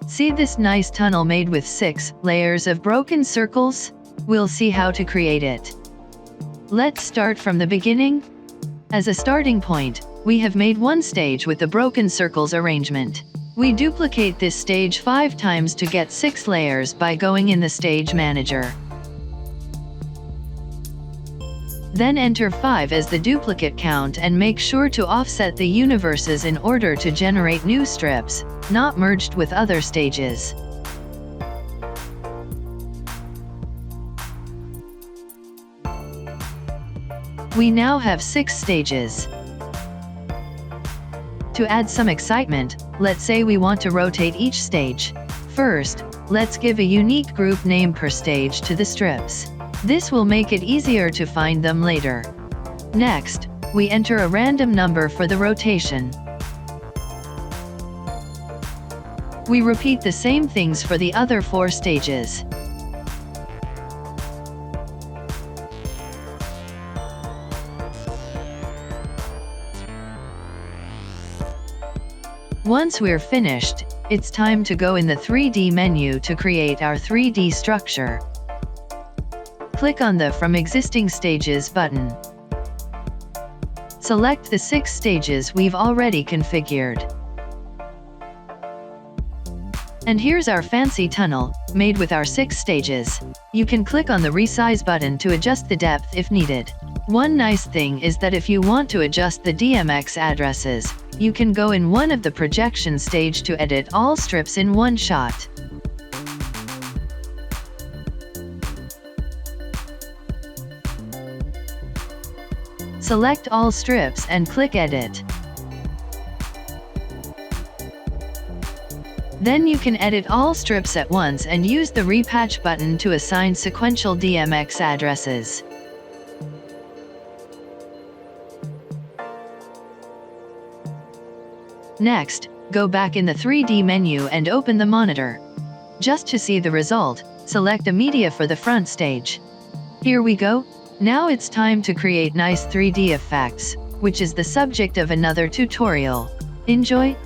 See this nice tunnel made with 6 layers of broken circles? We'll see how to create it. Let's start from the beginning. As a starting point, we have made one stage with the broken circles arrangement. We duplicate this stage 5 times to get 6 layers by going in the Stage Manager. Then enter 5 as the duplicate count and make sure to offset the universes in order to generate new strips, not merged with other stages. We now have 6 stages. To add some excitement, let's say we want to rotate each stage. First, let's give a unique group name per stage to the strips. This will make it easier to find them later. Next, we enter a random number for the rotation. We repeat the same things for the other 4 stages. Once we're finished, it's time to go in the 3D menu to create our 3D structure. Click on the From Existing Stages button. Select the 6 stages we've already configured. And here's our fancy tunnel, made with our 6 stages. You can click on the Resize button to adjust the depth if needed. One nice thing is that if you want to adjust the DMX addresses, you can go in one of the projection stage to edit all strips in one shot. Select all strips and click Edit. Then you can edit all strips at once and use the Repatch button to assign sequential DMX addresses. Next, go back in the 3D menu and open the monitor. Just to see the result, select the media for the front stage. Here we go. Now it's time to create nice 3D effects, which is the subject of another tutorial. Enjoy!